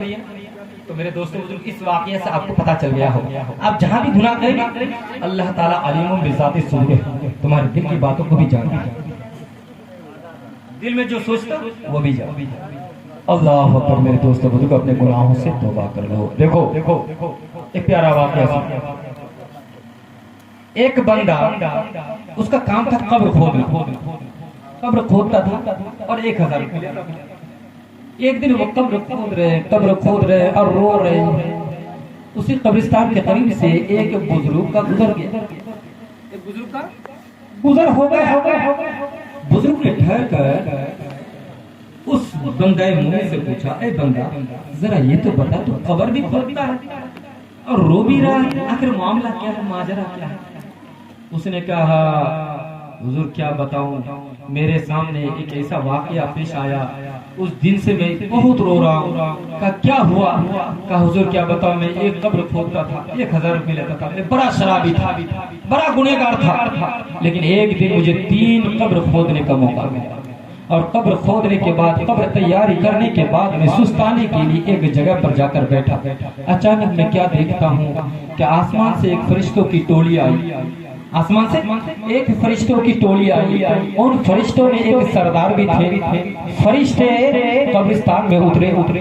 तो मेरे दोस्तों बुजुर्ग, इस वाकये से आपको पता चल गया हो, आप जहाँ भी गुनाह करेंगे अल्लाह ताला अलीमुम बिज़ाति सुदूर, तुम्हारे दिल की बातों को भी जानता है, दिल में जो सोचता वो भी जानता। अल्लाह अकबर। मेरे दोस्तों बुजुर्ग, अपने गुनाहों से तौबा कर लो। देखो देखो एक प्यारा वाकया, एक बंदा, उसका काम था कब्र खोदता था और 1000 रुपया। एक दिन वो कब्र खोद रहे और रो रहे हैं। उसी कब्रिस्तान के करीब से एक बुजुर्ग का गुजर गया, एक बुजुर्ग का गुजर हो गया। बुजुर्ग ने ठहर कर उस बंदे मुंह से पूछा, ए बंदा जरा ये तो बता, तू कब्र भी खोदता है और रो भी रहा है, आखिर मामला क्या है, माजरा क्या है? उसने कहा, हुजूर क्या बताऊं, मेरे सामने एक ऐसा वाकया पेश आया, उस दिन से मैं बहुत रो रहा हूँ। कहा क्या हुआ? कहा हुजूर क्या बताऊं, मैं एक कब्र खोदता था, 1000 रुपये लेता था, मैं बड़ा शराबी था, बड़ा गुनहगार था, लेकिन एक दिन मुझे 3 कब्र खोदने का मौका मिला और कब्र खोदने के बाद, कब्र तैयारी करने के बाद मैं सुस्ताने के लिए एक जगह पर जाकर बैठा। अचानक मैं क्या देखता हूँ कि आसमान से एक फरिश्तों की टोली आई, आसमान से एक फरिश्तों की टोली आई। उन फरिश्तों में एक सरदार भी थे। फरिश्ते कब्रिस्तान में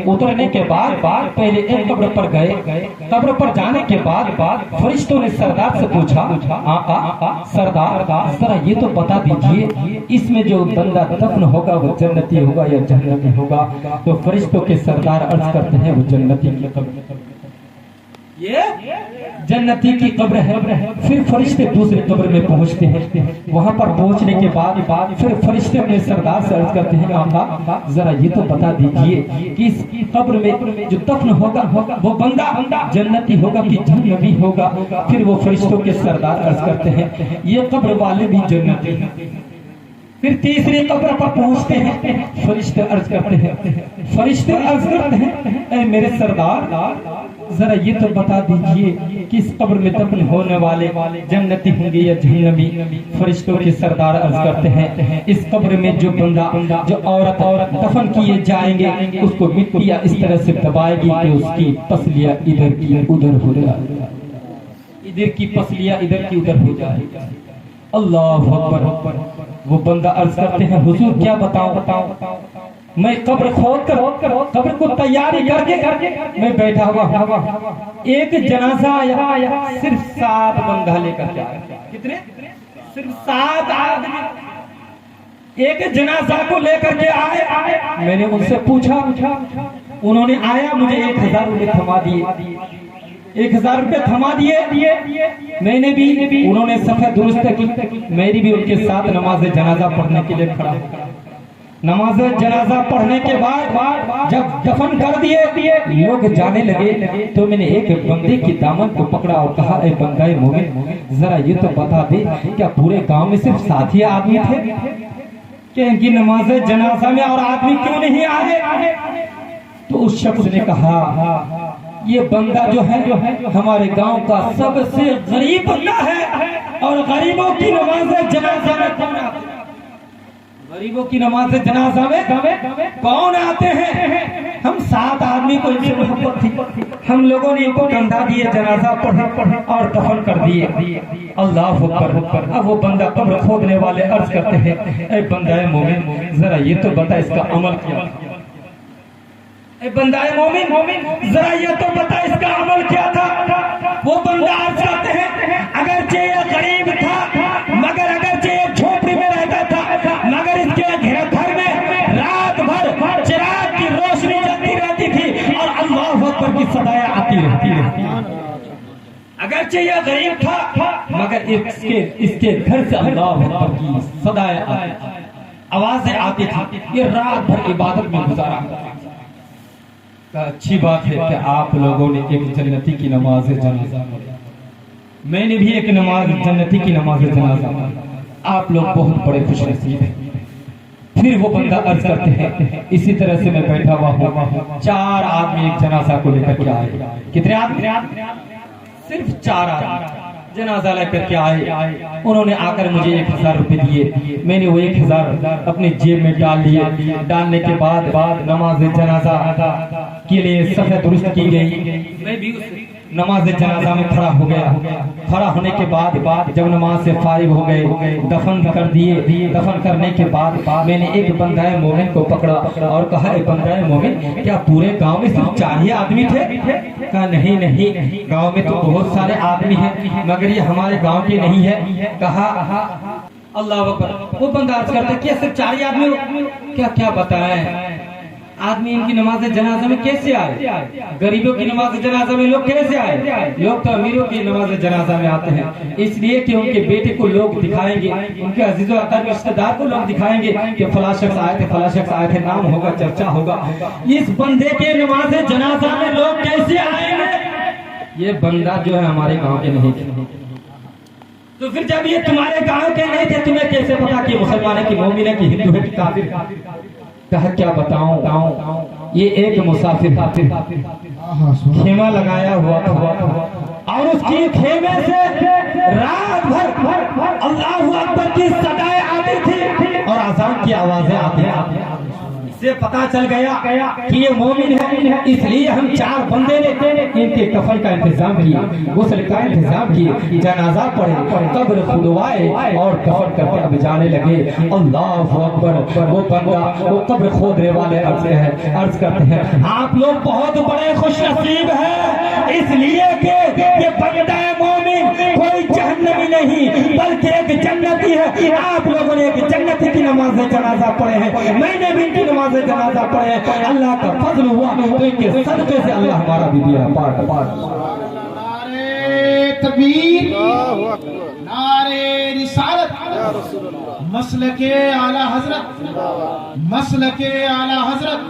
उतरने के बाद पहले एक कब्र पर गए। कब्र पर जाने के बाद फरिश्तों ने सरदार से पूछा, आका सरदार जरा ये तो बता दीजिए, इसमें जो बंदा दफन होगा वो जन्नती होगा या जहन्नमी होगा? तो फरिश्तों के सरदार अर्ज करते हैं, वो जन्नती की कब्र, ये जन्नती की कब्र है। फिर फरिश्ते दूसरे कब्र में पहुंचते हैं। वहां पर पहुंचने के बाद फिर फरिश्ते अपने सरदार से अर्ज करते हैं, आका जरा ये तो बता दीजिए कि इस कब्र में जो दफन होगा वो बंदा जन्नती होगा कि जहन्नमी होगा? फिर वो फरिश्तों के सरदार अर्ज करते हैं, ये कब्र वाले भी जन्नती हैं। फिर तीसरी कब्र पर पहुंचते हैं, फरिश्ते अर्ज करते हैं, ऐ मेरे सरदार जरा ये तो बता दीजिए कि इस कब्र में दफन होने वाले जन्नती होंगे या जहन्नमी? फरिश्तों के सरदार अर्ज करते हैं, इस कब्र में जो बंदा, जो औरत दफन किए जाएंगे, उसको मिट्टियां इस तरह से दबाएगी कि उसकी पसलियां इधर की उधर हो जाए, इधर की पसलियां इधर की उधर हो जाए। अल्लाह अकबर। वो बंदा अर्ज करते हैं, हुजूर क्या बताऊं, मैं कब्र खोद कर कब्र को तैयारी करके मैं बैठा हुआ, एक जनाजा आया, सिर्फ 7 बंदा लेकर के आया। कितने? सिर्फ 7 आदमी एक जनाजा को लेकर के आए। मैंने उनसे पूछा, उन्होंने आया, मुझे 1000 रुपये थमा दिए, 1000 रुपये थमा दिए। मैंने भी, उन्होंने सफेद दुरुस्त की, मेरी भी उनके साथ नमाज जनाजा पढ़ने के लिए खड़ा। नमाज जनाजा पढ़ने के बाद जब दफन कर दिए, लोग जाने लगे, तो मैंने एक बंदे की दामन को पकड़ा और कहा, ए बंदाए मोमिन जरा ये तो बता दे, क्या पूरे गांव में सिर्फ 7 ही आदमी थे कि इनकी नमाज जनाजा में और आदमी क्यों नहीं आए? तो उस शख्स ने कहा, ये बंदा जो है हमारे गांव का सबसे गरीब बंदा है और गरीबों की नमाज जनाजा में, गरीबों की नमाज जनाजा में कौन आते हैं? हम 7 आदमी को इनसे मोहब्बत थी, हम लोगों ने इनको कंधा दिए, जनाजा पढ़े और दफन कर दिए। अल्लाह अकबर। अब वो बंदा कब्र खोदने वाले अर्ज करते हैं, ए बंदा मोमिन जरा ये तो बता, इसका अमल क्या? ए बंदाए मोमिन जरा ये तो बता, इसका अमल क्या था? वो बंदा अर्ज करते हैं, अगरचे ये गरीब था, मगर अगरचे ये झोपड़ी में रहता था, मगर इसके घर में रात भर चिराग की रोशनी जलती रहती थी और अल्लाह अकबर की सदाएं आती रहती। अगरचे ये गरीब था, मगर इसके घर से अल्लाह अकबर की सदाएं आवाजें आती थी, ये रात भर इबादत में गुजारा। अच्छी बात है कि आप लोगों ने एक जन्नती की नमाज जनाजा, मैंने भी एक जन्नती की नमाज जनाजा, आप लोग बहुत बड़े खुशनसीब हैं। फिर वो बंदा अर्ज करते हैं, इसी तरह से मैं बैठा हुआ हूँ, 4 आदमी एक जनाजा को लेकर के आए। कितने आदमी? सिर्फ 4 आदमी। जनाजा लेकर के आए। उन्होंने आकर मुझे 1000 रुपए दिए। मैंने वो 1000 अपने जेब में डाल लिए। डालने के बाद नमाज जनाजा के लिए सफे दुरुस्त की गई। मैं भी नमाज जनाजा में खड़ा हो गया। खड़ा होने के बाद जब नमाज से फारिग हो गए, दफन कर दिए। दफन करने के बाद मैंने एक बंदा मोमिन को पकड़ा और कहा, एक बंदा मोमिन, क्या पूरे गांव में सिर्फ 4 ही आदमी थे? कहा नहीं, गांव में तो बहुत सारे आदमी हैं, मगर ये हमारे गांव के नहीं है। कहा अल्लाह अकबर। वो बंदा अर्ज करता, क्या सिर्फ 4 ही आदमी? क्या बताएं, आदमी इनकी नमाज जनाजा में कैसे आए? गरीबों की नमाज जनाजा में लोग कैसे आए? लोग तो अमीरों की नमाज जनाजा में आते हैं, इसलिए कि उनके बेटे को लोग दिखाएंगे, उनके अजीजों अकरब रिश्तेदार को लोग दिखाएंगे कि फला शख्स आए थे, फला शख्स आए थे, नाम होगा, चर्चा होगा। इस बंदे के नमाज जनाजा में लोग कैसे आएंगे? ये बंदा जो है हमारे गाँव के नहीं थे। तो फिर जब ये तुम्हारे गाँव के नहीं थे, तुम्हें कैसे पता कि मुसलमान है कि मोमिन है कि हिंदू है कि काफिर? कहा क्या बताऊं, ये एक मुसाफिर खेमा लगाया हुआ था और उसकी खेमे से रात भर अल्लाहू अकबर की सदाएं आती थी और अज़ान की आवाजें आती थी। इससे पता चल गया कि ये मोमिन है। इसलिए हम 4 बंदे ने इनके कफन का इंतजाम किया, गुस्ल का इंतजाम किए, जनाजा पढ़े, कब्र खुदवाए और कफन करके अब जाने लगे। अल्लाहू अकबर। वो बंदा वो कब्र खोदने वाले अर्ज करते हैं, आप लोग बहुत बड़े खुशनसीब हैं, इसलिए कि ये बंदा मोमिन कोई जहन्नमी नहीं बल्कि एक जन्नती है। आप लोगों ने एक जन्नती की नमाज जनाजा पढ़े हैं, मैंने भी इनकी नमाज जनाजा पढ़े। अल्लाह का फजल हुआ तो इनके सदके से अल्लाह हमारा भी दिया पार। नारे तकबीर, नारे रिसालत, मसलके आला हजरत, मसलके आला हजरत,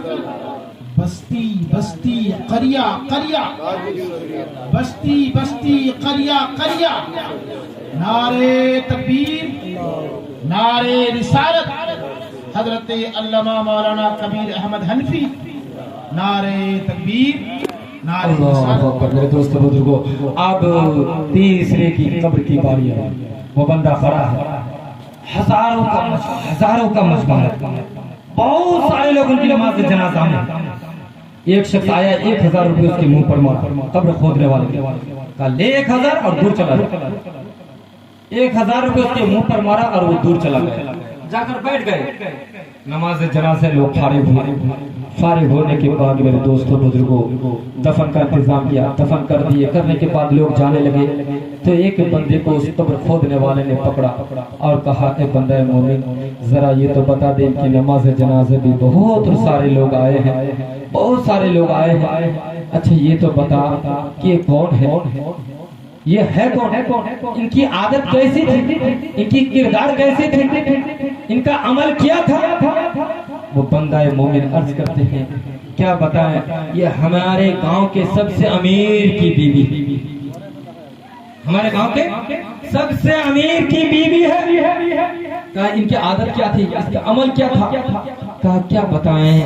बस्ती बस्ती करिया करिया, बस्ती बस्ती करिया करिया। नारे तकबीर, नारे रिसालत, हजरत अल्लामा मौलाना कबीर अहमद हनफी। नारे तकबीर, नारे रिसालत। मेरे दोस्तों बुजुर्गों, अब तीसरे की कब्र की बारी है। वो बंदा खड़ा है, हजारों का मजमा है, बहुत सारे लोग उनकी नमाज जनाजा में। एक शख्स आया, 1000 रुपए उसके मुंह पर मारा, कब्र खोदने वाले का ले 1000 और दूर चला गया। 1000 रुपए उसके मुंह पर मारा और वो दूर चला गया, जाकर बैठ गए। नमाज जनाजे लोग फारिग होने के बाद मेरे दोस्तों बुजुर्गों, दफन का इंतजाम किया, दफन कर दिए। करने के बाद लोग जाने लगे तो एक बंदे को उस कब्र खोदने वाले ने पकड़ा और कहा, ए बंदा मोमिन, जरा ये तो बता दे कि नमाज जनाजे भी बहुत सारे लोग आए हैं, बहुत सारे लोग आए हैं। अच्छा ये तो बता कि ये कौन है, ये है कौन, इनकी आदत कैसी थी, इनकी किरदार कैसी थी, इनका अमल क्या था? वो बंदा मोमिन अर्ज करते हैं, क्या बताएं, ये हमारे गांव के सबसे अमीर की बीवी, हमारे गांव के सबसे अमीर की बीवी है। कहा इनकी आदत क्या थी, इसका अमल क्या था? कहा क्या बताएं,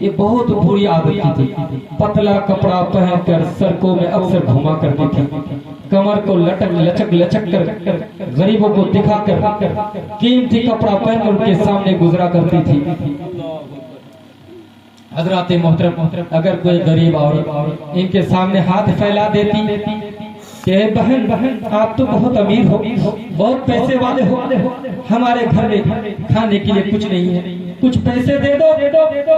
ये बहुत बुरी आदत थी। पतला कपड़ा पहनकर सड़कों में अक्सर घुमा करती थी, कमर को लचक कर गरीबों को दिखाकर कीमती कपड़ा पहनकर उनके सामने गुजरा करती थी। हजरात मोहतरम, अगर कोई गरीब औरत इनके सामने हाथ फैला देती कि बहन आप तो बहुत अमीर हो, बहुत पैसे वाले हो, हमारे घर में खाने के लिए कुछ नहीं है, कुछ पैसे दे दो,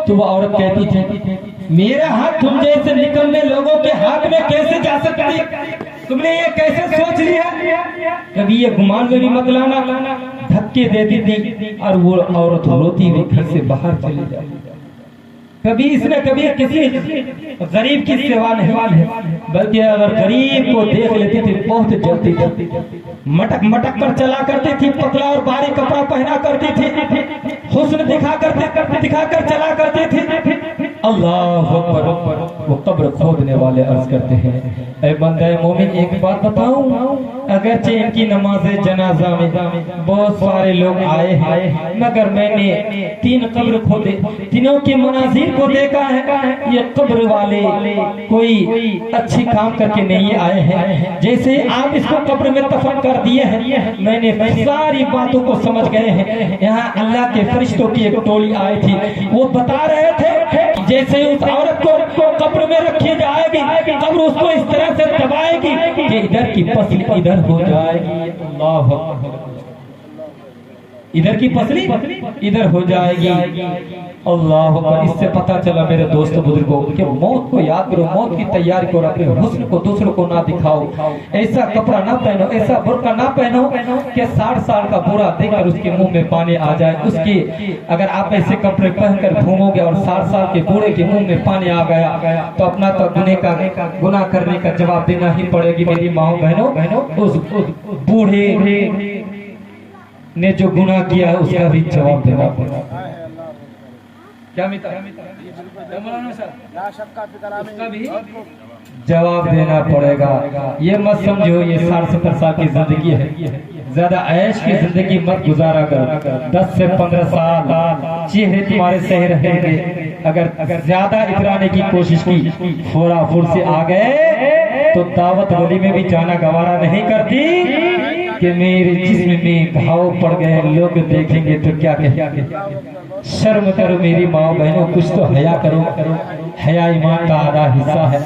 तो वो औरत कहती थी, मेरा हाथ तुम जैसे निकलने लोगों के हाथ में कैसे जा सकती, तुमने ये कैसे सोच लिया? कभी ये गुमान में भी मत लाना। धक्के देती थी और वो औरत रोती हुई घर से बाहर चली जाती। कभी इसने कभी किसी गरीब की सेवा नहीं, बल्कि अगर गरीब को देख लेती थी बहुत जल्दी मटक कर चला करती थी, पतला और बारीक कपड़ा पहना करती थी, हुस्न दिखाकर चला करती थी। अल्लाह अकबर। वो कब्र खोदने वाले अर्ज करते हैं, ऐ बंदे मोमिन एक बात बताऊं, अगरचे इनकी नमाज जनाजा में बहुत सारे लोग आए हैं, मगर मैंने 3 कब्र खोदे, तीनों के मनाजिर को देखा है। ये कब्र वाले कोई अच्छी काम करके नहीं आए हैं। जैसे आप इसको कब्र में दफन कर दिए हैं, मैंने सारी बातों को समझ गए हैं। यहाँ अल्लाह के फरिश्तों की एक टोली आई थी, वो बता रहे थे जैसे उस औरत को कब्र में रखी जाएगी, कब्र उसको इस तरह से दबाएगी कि इधर की पसली इधर हो जाएगी, अल्लाह अकबर, इधर की पसली इधर हो जाएगी, अल्लाह अकबर। इससे पता चला मेरे दोस्तों बुजुर्गों कि मौत को याद करो, मौत की तैयारी करो, अपने हुस्न को दूसरों को ना दिखाओ, ऐसा कपड़ा ना पहनो, ऐसा बुर्का ना पहनो कि 60 साल का बूढ़ा देखकर उसके मुंह में पानी आ जाए। उसके अगर आप ऐसे कपड़े पहनकर घूमोगे और 60 साल के बूढ़े के मुंह में पानी आ गया तो अपना तो गुनाह करने का जवाब देना ही पड़ेगी। मेरी माओ बहनों, उस बूढ़े ने जो गुनाह किया है उसका भी जवाब देना पड़ेगा। क्या मिता उसका भी जवाब देना पड़ेगा। ये मत समझो ये 60-70 साल की जिंदगी है, ज्यादा ऐश की जिंदगी मत गुजारा करो। 10 से 15 साल चेहरे तुम्हारे सही रहेंगे। अगर ज्यादा इतराने की कोशिश की, फोरा फुर से आ गए तो दावत गली में भी जाना गवारा नहीं करती कि मेरे जिस्म में घाव पड़ गए, लोग देखेंगे तो क्या कहेंगे। शर्म करो मेरी माँ बहनों, कुछ तो हया करो, हया ईमान का आधा हिस्सा है।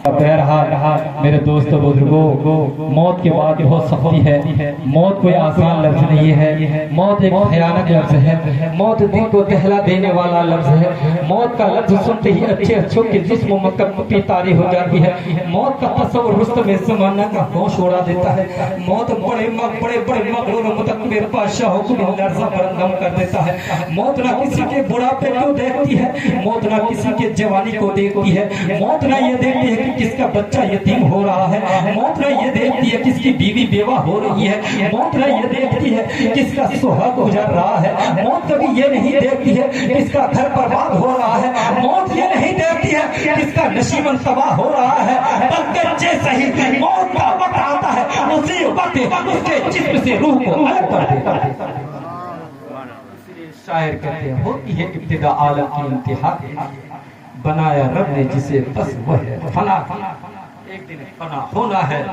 बहरहाल मेरे दोस्तों बुजुर्गों, मौत के बाद बहुत सख्ती है। मौत कोई आसान लफ्ज नहीं है, मौत एक भयानक लफ्ज है, मौत दिल को दहला देने वाला लफ्ज है। मौत का लफ्ज सुनते ही अच्छों के जिस्म मक्की तारी हो जाती है। मौत का तस्वर रुस्तम ज़माना का होश उड़ा देता है। मौत बड़े मगरूर मुतकब्बिर बादशाहों को लर्ज़ा बरंगम कर देता है। मौत ना किसी के बुढ़ापे को देखती है, मौत ना किसी के जवानी को देखती है। मौत ना ये देखती है कि किसका बच्चा यतीम हो रहा है, मौत ना ये देखती है किसकी बीवी बेवा हो रही है, मौत ना ये देखती है किसका सुहाग गुजर रहा है। मौत कभी ये नहीं देखती है किसका घर बर्बाद हो रहा है, मौत ये नहीं देखती है किसका नशीबन तबाह हो रहा है। बल्कि जैसे ही मौत का वक्त आता है उसी वक्त उसके जिस्म से रूह को अलग कर देता है। शायर कहते हैं होती है इब्तिदा आलम की इंतहा, बनाया रब ने जिसे बस वह है फना, एक दिन फना होना है।